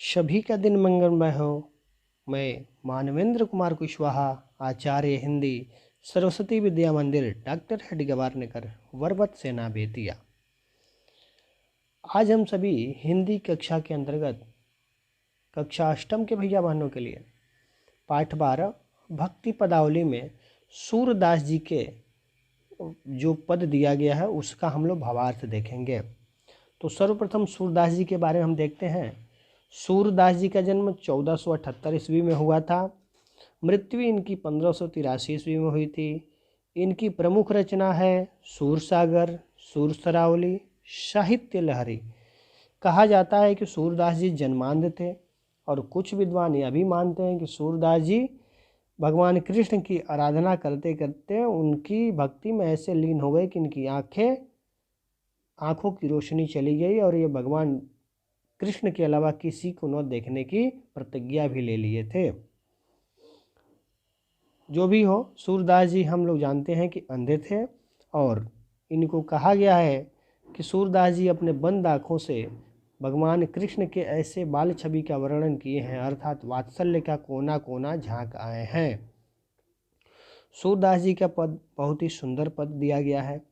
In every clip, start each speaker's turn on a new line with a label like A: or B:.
A: सभी का दिन मंगलमय हो। मैं मानवेंद्र कुमार कुशवाहा, आचार्य हिंदी, सरस्वती विद्या मंदिर, डॉक्टर हेडगेवार वरबत सेना बेतिया। आज हम सभी हिंदी कक्षा के अंतर्गत कक्षा अष्टम के भैया बहनों के लिए पाठ 12 भक्ति पदावली में सूरदास जी के जो पद दिया गया है उसका हम लोग भावार्थ देखेंगे। तो सर्वप्रथम सूरदास जी के बारे में हम देखते हैं। सूरदास जी का जन्म 1478 ईस्वी में हुआ था। मृत्यु इनकी 1583 ईस्वी में हुई थी। इनकी प्रमुख रचना है सूरसागर, सूरसरावली, साहित्य लहरी। कहा जाता है कि सूरदास जी जन्मांध थे और कुछ विद्वान यह भी मानते हैं कि सूरदास जी भगवान कृष्ण की आराधना करते करते उनकी भक्ति में ऐसे लीन हो गए कि इनकी आँखों की रोशनी चली गई और ये भगवान कृष्ण के अलावा किसी को न देखने की प्रतिज्ञा भी ले लिए थे। जो भी हो, सूरदास जी हम लोग जानते हैं कि अंधे थे और इनको कहा गया है कि सूरदास जी अपने बंद आँखों से भगवान कृष्ण के ऐसे बाल छवि का वर्णन किए हैं, अर्थात वात्सल्य का कोना कोना झांक आए हैं। सूरदास जी का पद बहुत ही सुंदर पद दिया गया है।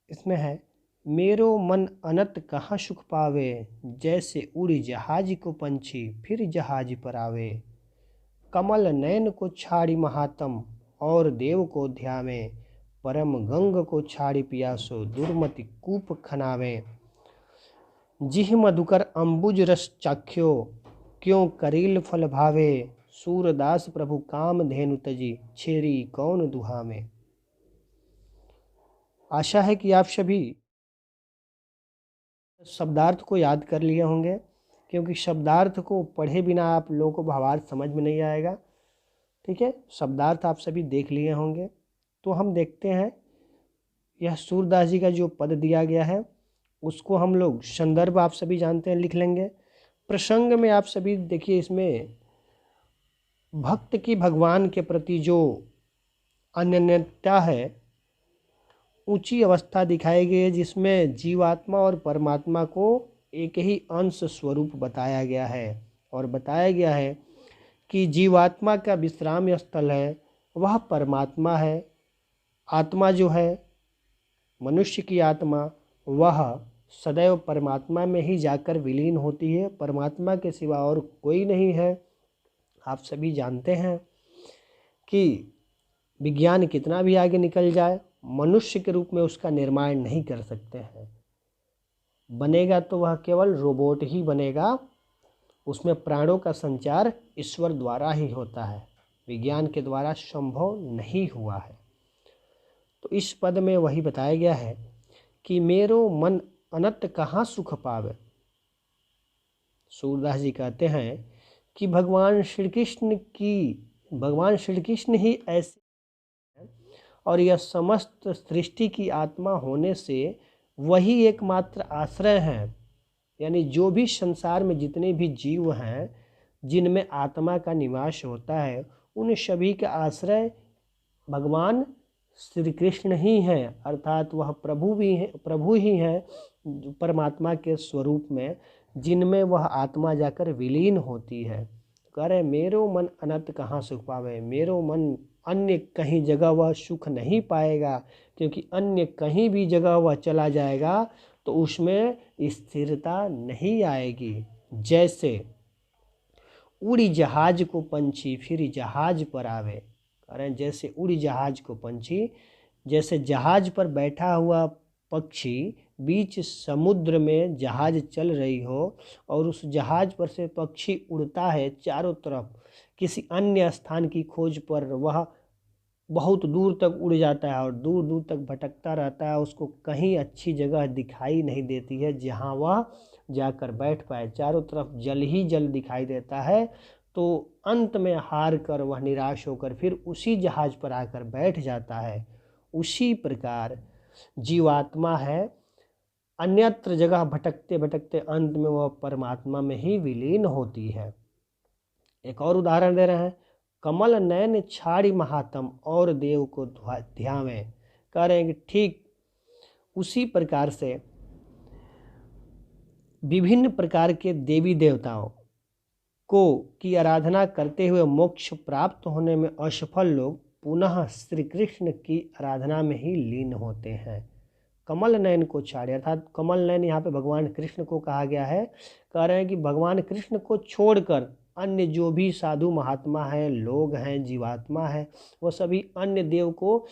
A: इसमें है, मेरो मन अनत कहाँ सुख पावे, जैसे उड़ी जहाज को पंछी फिर जहाज पर आवे। कमल नयन को छाड़ी महात्म और देव को ध्यावे, परम गंग को छाड़ी पियासो दुर्मति कूप खनावे। जिह मधुकर अंबुज रस चाख्यो, क्यों करील फल भावे। सूरदास प्रभु काम धेनु तजी, छेरी कौन दुहावे। आशा है कि आप सभी शब्दार्थ को याद कर लिए होंगे, क्योंकि शब्दार्थ को पढ़े बिना आप लोगों को भावार्थ समझ में नहीं आएगा। ठीक है, शब्दार्थ आप सभी देख लिए होंगे। तो हम देखते हैं, यह सूरदास जी का जो पद दिया गया है उसको हम लोग संदर्भ आप सभी जानते हैं, लिख लेंगे। प्रसंग में आप सभी देखिए, इसमें भक्त की भगवान के प्रति जो अनन्यता है, ऊंची अवस्था दिखाई गई है, जिसमें जीवात्मा और परमात्मा को एक ही अंश स्वरूप बताया गया है। और बताया गया है कि जीवात्मा का विश्राम स्थल है वह परमात्मा है। आत्मा जो है, मनुष्य की आत्मा, वह सदैव परमात्मा में ही जाकर विलीन होती है। परमात्मा के सिवा और कोई नहीं है। आप सभी जानते हैं कि विज्ञान कितना भी आगे निकल जाए, मनुष्य के रूप में उसका निर्माण नहीं कर सकते हैं। बनेगा तो वह केवल रोबोट ही बनेगा। उसमें प्राणों का संचार ईश्वर द्वारा ही होता है, विज्ञान के द्वारा संभव नहीं हुआ है। तो इस पद में वही बताया गया है कि मेरो मन अनंत कहाँ सुख पावे। सूरदास जी कहते हैं कि भगवान श्री कृष्ण ही ऐसे हैं और यह समस्त सृष्टि की आत्मा होने से वही एकमात्र आश्रय हैं। यानी जो भी संसार में जितने भी जीव हैं जिनमें आत्मा का निवास होता है, उन सभी का आश्रय भगवान श्री कृष्ण ही हैं। अर्थात वह प्रभु ही हैं परमात्मा के स्वरूप में, जिनमें वह आत्मा जाकर विलीन होती है। कह रहे, मेरो मन अनंत कहाँ सुख पावे। मेरो मन अन्य कहीं जगह वह सुख नहीं पाएगा, क्योंकि अन्य कहीं भी जगह वह चला जाएगा तो उसमें स्थिरता नहीं आएगी। जैसे उड़ी जहाज को पंछी फिर जहाज पर आवे। कारण जैसे उड़ी जहाज को पंछी, जैसे जहाज पर बैठा हुआ पक्षी बीच समुद्र में जहाज चल रही हो और उस जहाज पर से पक्षी उड़ता है चारों तरफ किसी अन्य स्थान की खोज पर, वह बहुत दूर तक उड़ जाता है और दूर दूर तक भटकता रहता है। उसको कहीं अच्छी जगह दिखाई नहीं देती है जहां वह जाकर बैठ पाए। चारों तरफ जल ही जल दिखाई देता है। तो अंत में हार कर वह निराश होकर फिर उसी जहाज पर आकर बैठ जाता है। उसी प्रकार जीवात्मा है, अन्यत्र जगह भटकते भटकते अंत में वह परमात्मा में ही विलीन होती है। एक और उदाहरण दे रहे हैं, कमल नयन छाड़ी महात्म और देव को ध्यावे। कह रहे हैं कि ठीक उसी प्रकार से विभिन्न प्रकार के देवी देवताओं की आराधना करते हुए मोक्ष प्राप्त होने में असफल लोग पुनः श्री कृष्ण की आराधना में ही लीन होते हैं। कमल नयन को छाड़े, अर्थात कमल नयन यहाँ पे भगवान कृष्ण को कहा गया है। कह रहे हैं कि भगवान कृष्ण को छोड़कर अन्य जो भी साधु महात्मा हैं, लोग हैं, जीवात्मा है, वो सभी अन्य देव को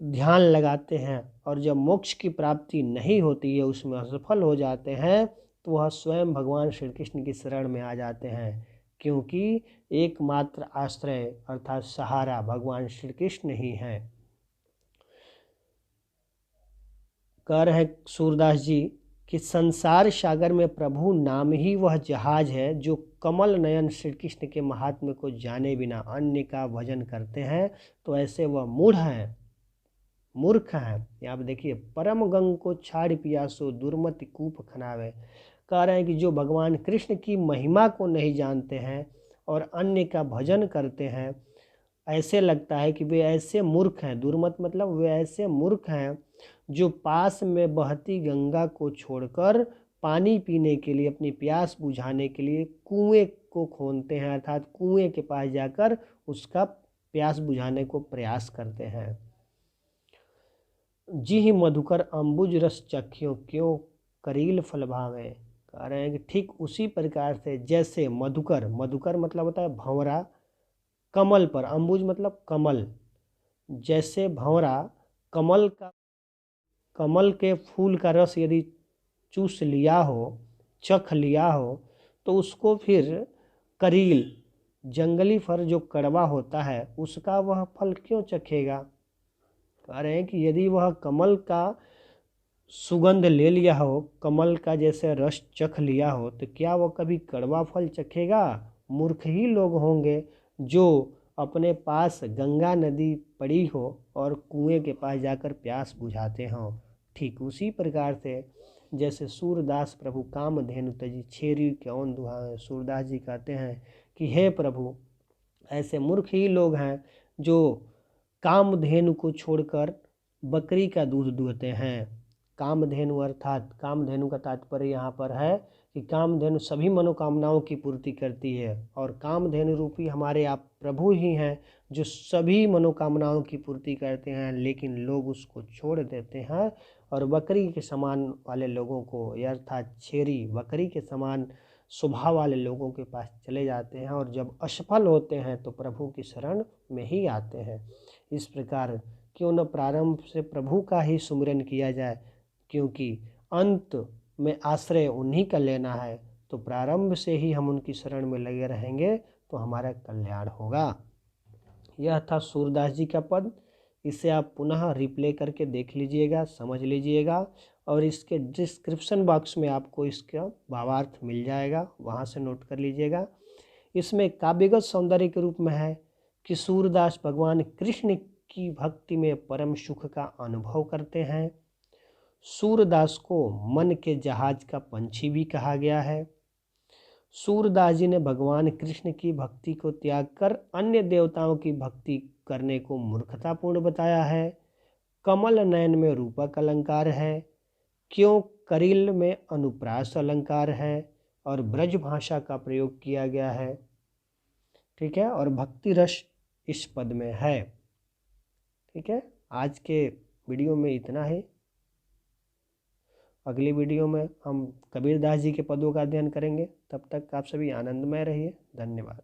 A: ध्यान लगाते हैं और जब मोक्ष की प्राप्ति नहीं होती है, उसमें असफल हो जाते हैं, तो वह स्वयं भगवान श्री कृष्ण की शरण में आ जाते हैं, क्योंकि एकमात्र आश्रय अर्थात सहारा भगवान श्री कृष्ण ही हैं। कह रहे हैं सूरदास जी कि संसार सागर में प्रभु नाम ही वह जहाज है जो कमल नयन श्री कृष्ण के महात्म्य को जाने बिना अन्य का भजन करते हैं, तो ऐसे वह मूढ़ हैं, मूर्ख हैं। यहाँ पे देखिए, परम गंग को छाड़ पियासो दुर्मति कूप खनावे। कह रहे हैं कि जो भगवान कृष्ण की महिमा को नहीं जानते हैं और अन्य का भजन करते हैं, ऐसे लगता है कि वे ऐसे मूर्ख हैं। दुर्मत मतलब वे ऐसे मूर्ख हैं जो पास में बहती गंगा को छोड़कर पानी पीने के लिए, अपनी प्यास बुझाने के लिए कुएं को खोदते हैं, अर्थात कुएं के पास जाकर उसका प्यास बुझाने को प्रयास करते हैं। जी ही मधुकर अम्बुज रस चखियो क्यों करील फल भावे। कह रहे हैं कि ठीक उसी प्रकार से जैसे मधुकर, मधुकर मतलब होता है भंवरा, कमल पर, अम्बुज मतलब कमल, जैसे भंवरा कमल के फूल का रस यदि चूस लिया हो, चख लिया हो, तो उसको फिर करील, जंगली फल जो कड़वा होता है, उसका वह फल क्यों चखेगा। कह रहे हैं कि यदि वह कमल का सुगंध ले लिया हो, कमल का जैसे रस चख लिया हो, तो क्या वह कभी कड़वा फल चखेगा। मूर्ख ही लोग होंगे जो अपने पास गंगा नदी पड़ी हो और कुएं के पास जाकर प्यास बुझाते हों। ठीक उसी प्रकार से जैसे सूरदास प्रभु कामधेनु तजी छेरी क्यों दुहाए। सूरदास जी कहते हैं कि हे प्रभु, ऐसे मूर्ख ही लोग हैं जो कामधेनु को छोड़कर बकरी का दूध दुहते हैं। कामधेनु अर्थात, कामधेनु का तात्पर्य यहाँ पर है कि कामधेनु सभी मनोकामनाओं की पूर्ति करती है और कामधेनु रूपी हमारे आप प्रभु ही हैं जो सभी मनोकामनाओं की पूर्ति करते हैं, लेकिन लोग उसको छोड़ देते हैं और बकरी के समान वाले लोगों को, अर्थात छेरी बकरी के समान स्वभाव वाले लोगों के पास चले जाते हैं और जब असफल होते हैं तो प्रभु की शरण में ही आते हैं। इस प्रकार क्यों न प्रारंभ से प्रभु का ही सुमिरन किया जाए, क्योंकि अंत में आश्रय उन्हीं का लेना है, तो प्रारंभ से ही हम उनकी शरण में लगे रहेंगे तो हमारा कल्याण होगा। यह था सूरदास जी का पद। इसे आप पुनः रिप्ले करके देख लीजिएगा, समझ लीजिएगा और इसके डिस्क्रिप्शन बॉक्स में आपको इसका भावार्थ मिल जाएगा, वहाँ से नोट कर लीजिएगा। इसमें काव्यगत सौंदर्य के रूप में है कि सूरदास भगवान कृष्ण की भक्ति में परम सुख का अनुभव करते हैं। सूरदास को मन के जहाज का पंछी भी कहा गया है। सूरदास जी ने भगवान कृष्ण की भक्ति को त्याग कर अन्य देवताओं की भक्ति करने को मूर्खतापूर्ण बताया है। कमल नयन में रूपक अलंकार है, क्यों करील में अनुप्रास अलंकार है और ब्रज भाषा का प्रयोग किया गया है। ठीक है, और भक्ति रस इस पद में है। ठीक है, आज के वीडियो में इतना ही। अगली वीडियो में हम कबीरदास जी के पदों का अध्ययन करेंगे। तब तक आप सभी आनंदमय रहिए। धन्यवाद।